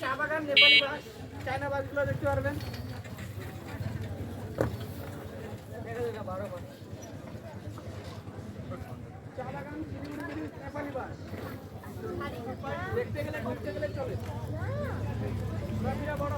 চা বাগান, নেপালি বাস, চায়না বাসগুলো দেখতে পারবেন। চা বাগান, নেপালি বাস দেখতে গেলে ঘুরতে গেলে চলে। বড়